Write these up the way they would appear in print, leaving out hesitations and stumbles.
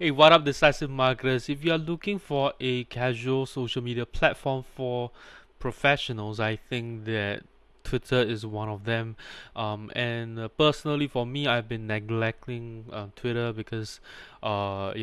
Hey, what up, decisive marketers? If you are looking for a casual social media platform for professionals, I think that Twitter is one of them. And personally, for me, I've been neglecting Twitter because, I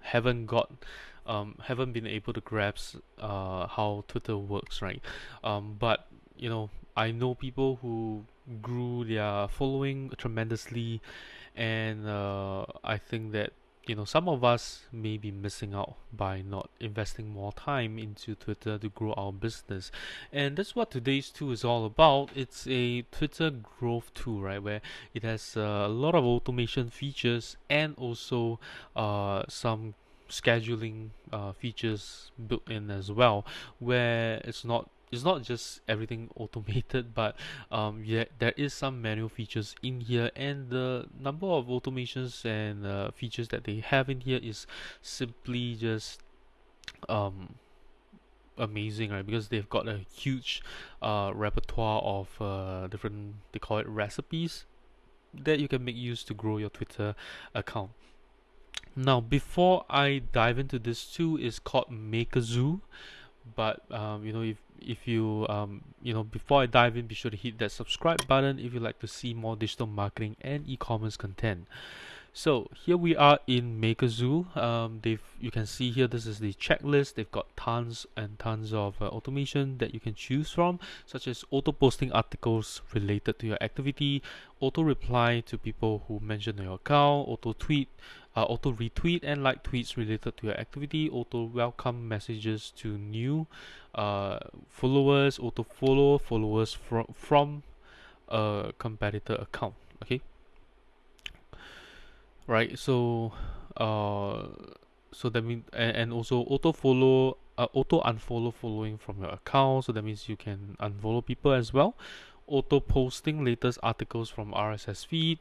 haven't been able to grasp how Twitter works, right? But you know, I know people who grew their following tremendously, and I think that some of us may be missing out by not investing more time into Twitter to grow our business. And that's what today's tool is all about. It's a Twitter growth tool, right, where it has a lot of automation features and also some scheduling features built in as well, where it's not just everything automated, but yeah, there is some manual features in here, and the number of automations and features that they have in here is simply just um, amazing, right? Because they've got a huge repertoire of different, they call it recipes, that you can make use to grow your Twitter account. Now, before I dive into this tool, is called Makeazoo. But if you before I dive in, be sure to hit that subscribe button if you'd like to see more digital marketing and e-commerce content. So here we are in Makeazoo. You can see here, this is the checklist. They've got tons and tons of automation that you can choose from, such as auto posting articles related to your activity, auto reply to people who mention your account, auto retweet and like tweets related to your activity, auto welcome messages to new followers, auto follow followers from a competitor account. Okay, right? Uh, so that means, and also auto unfollow following from your account. So that means you can unfollow people as well. Auto posting latest articles from RSS feed.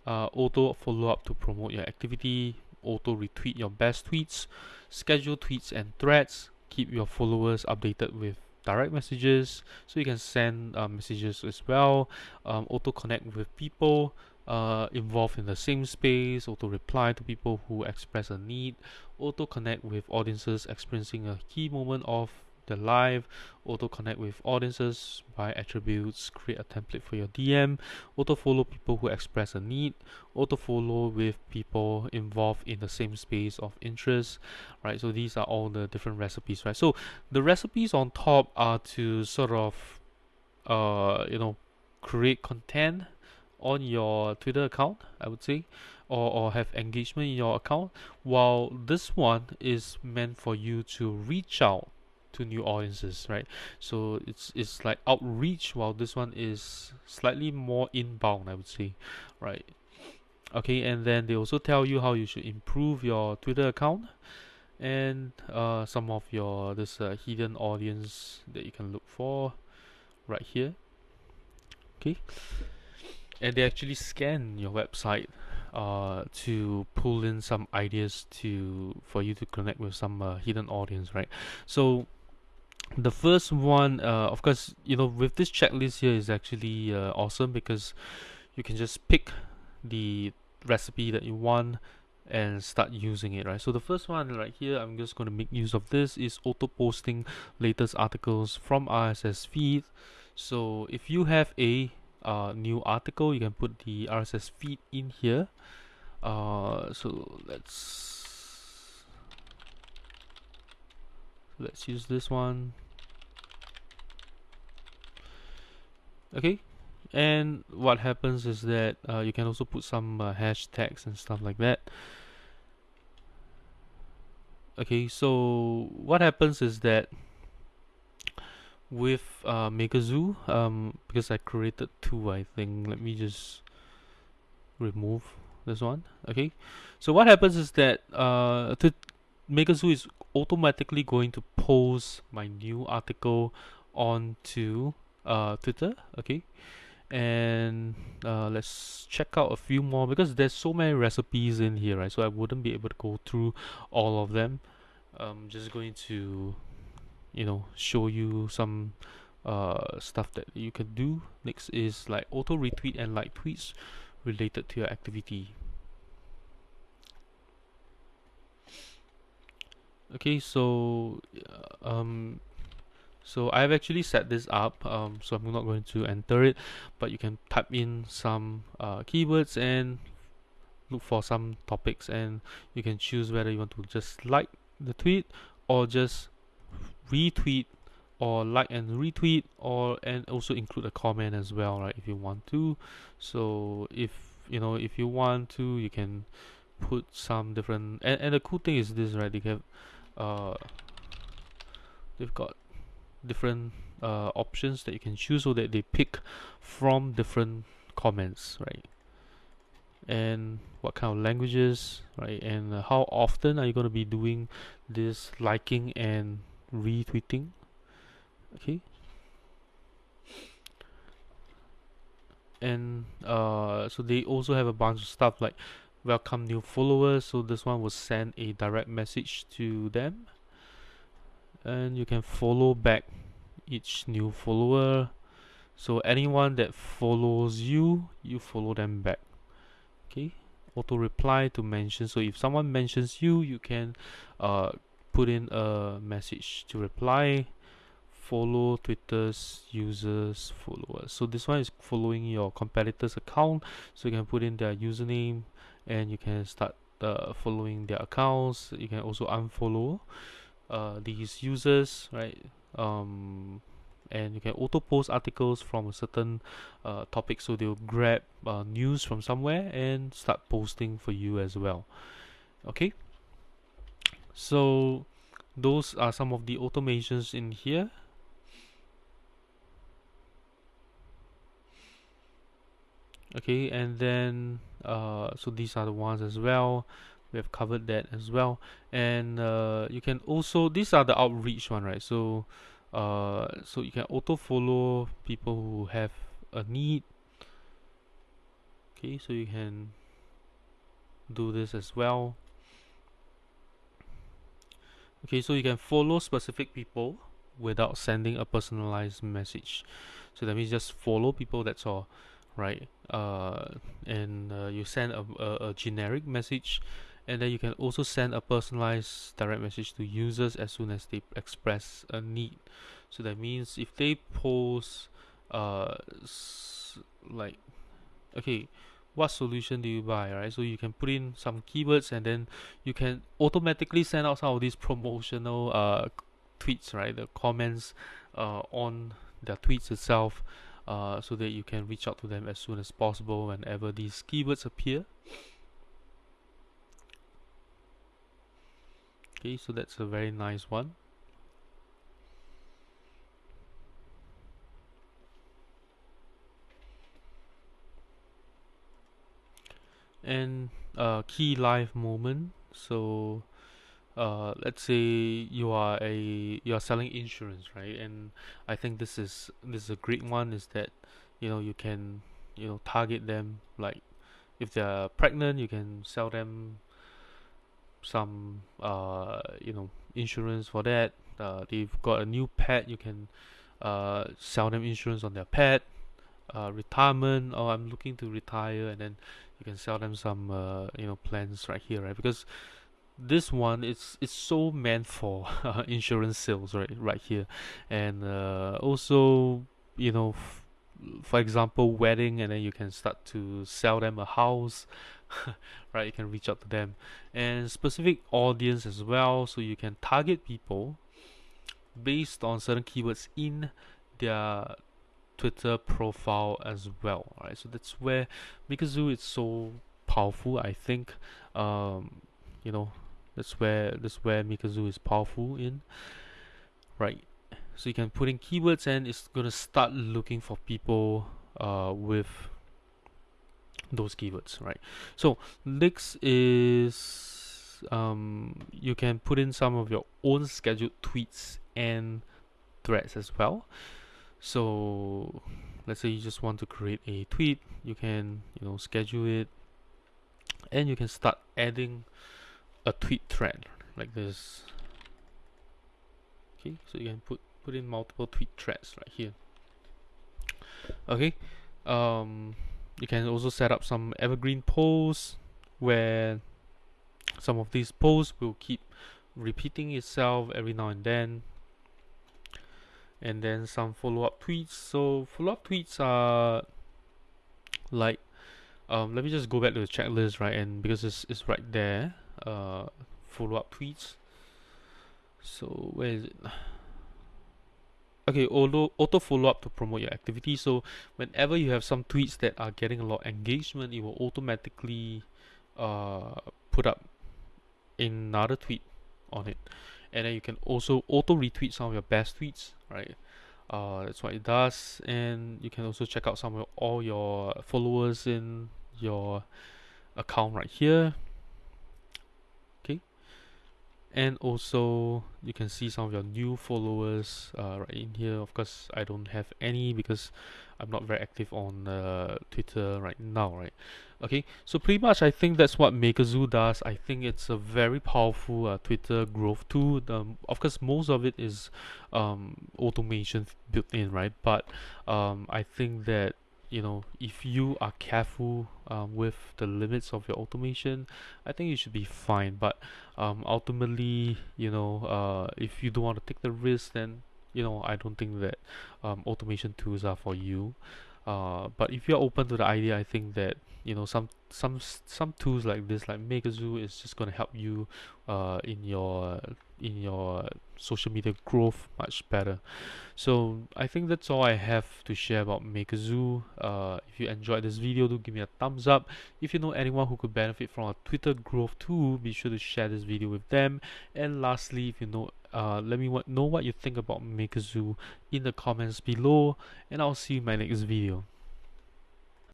Auto follow up to promote your activity. Auto retweet your best tweets. Schedule tweets and threads. Keep your followers updated with direct messages, so you can send messages as well. Auto connect with people involved in the same space, auto reply to people who express a need, auto connect with audiences experiencing a key moment of their life, auto connect with audiences by attributes, create a template for your DM, auto follow people who express a need, auto follow with people involved in the same space of interest, right? So these are all the different recipes, right? So the recipes on top are to sort of create content on your Twitter account, I would say, or have engagement in your account, while this one is meant for you to reach out to new audiences, right? So it's like outreach, while this one is slightly more inbound, I would say, right? Okay, and then they also tell you how you should improve your Twitter account, and some of your this hidden audience that you can look for right here. Okay, and they actually scan your website to pull in some ideas to for you to connect with some hidden audience, right? So the first one, of course, with this checklist here is actually awesome, because you can just pick the recipe that you want and start using it, right? So the first one right here, I'm just going to make use of this, is auto posting latest articles from RSS feed. So if you have a new article, you can put the RSS feed in here. So let's use this one. Okay, and what happens is that you can also put some hashtags and stuff like that. Okay, so what happens is that with Makeazoo, because I created two, I think. Let me just remove this one. Okay, so what happens is that Makeazoo is automatically going to post my new article onto Twitter. Okay, and let's check out a few more, because there's so many recipes in here, right? So I wouldn't be able to go through all of them. I'm just going to show you some stuff that you can do. Next is like auto retweet and like tweets related to your activity. Okay, so I've actually set this up, so I'm not going to enter it, but you can type in some keywords and look for some topics, and you can choose whether you want to just like the tweet or just retweet, or like and retweet, or and also include a comment as well, right, if you want to. So if you want to, you can put some different, and the cool thing is this, right, uh they've got different options that you can choose, so that they pick from different comments, right, and what kind of languages, right, and how often are you going to be doing this liking and retweeting. Okay, and so they also have a bunch of stuff like welcome new followers, so this one will send a direct message to them, and you can follow back each new follower. So anyone that follows you, you follow them back. Okay, auto reply to mention. So if someone mentions you, you can put in a message to reply. Follow Twitter's users followers. So this one is following your competitor's account. So you can put in their username, and you can start following their accounts. You can also unfollow these users, right? And you can auto post articles from a certain topic, so they'll grab news from somewhere and start posting for you as well. Okay, so those are some of the automations in here. Okay, and then so these are the ones as well. We have covered that as well, and you can also, these are the outreach one, right? So you can auto follow people who have a need. Okay, so you can do this as well. Okay, so you can follow specific people without sending a personalized message. So that means just follow people, that's all, right? And you send a generic message, and then you can also send a personalized direct message to users as soon as they express a need. So that means if they post, like, okay, what solution do you buy, right? So you can put in some keywords, and then you can automatically send out some of these promotional tweets, right, the comments on their tweets itself, so that you can reach out to them as soon as possible whenever these keywords appear. Okay, so that's a very nice one. And key live moment. So let's say you are selling insurance, right? And I think this is a great one, is that you can target them, like if they're pregnant, you can sell them some insurance for that. They've got a new pet, you can sell them insurance on their pet. Retirement, or I'm looking to retire, and then you can sell them some plans right here, right? Because this one, it's so meant for insurance sales, right here. And also, for example, wedding, and then you can start to sell them a house. Right, you can reach out to them, and specific audience as well, so you can target people based on certain keywords in their Twitter profile as well. Right, so that's where Makeazoo is so powerful, I think. You know that's where Makeazoo is powerful in, right? So you can put in keywords, and it's gonna start looking for people with those keywords, right? So next is you can put in some of your own scheduled tweets and threads as well. So let's say you just want to create a tweet, you can schedule it, and you can start adding a tweet thread like this. Okay, so you can put in multiple tweet threads right here. Okay, you can also set up some evergreen posts, where some of these posts will keep repeating itself every now and then some follow-up tweets. So follow-up tweets are like, let me just go back to the checklist, right? And because it's right there, follow-up tweets. So where is it? Okay, auto follow up to promote your activity. So whenever you have some tweets that are getting a lot of engagement, it will automatically uh, put up another tweet on it, and then you can also auto retweet some of your best tweets, right? That's what it does, and you can also check out some of all your followers in your account right here. Okay, and also you can see some of your new followers right in here. Of course, I don't have any because I'm not very active on Twitter right now, right? Okay, so pretty much I think that's what Makeazoo does. I think it's a very powerful Twitter growth tool. Of course, most of it is automation built in, right? But I think that, if you are careful with the limits of your automation, I think you should be fine. But ultimately, if you don't want to take the risk, then I don't think that automation tools are for you. But if you're open to the idea, I think that some tools like this, like Makeazoo, is just gonna help you in your social media growth much better. So I think that's all I have to share about Makeazoo. If you enjoyed this video, do give me a thumbs up. If you know anyone who could benefit from a Twitter growth tool, be sure to share this video with them. And lastly, if you know, let me know what you think about Makeazoo in the comments below, and I'll see you in my next video.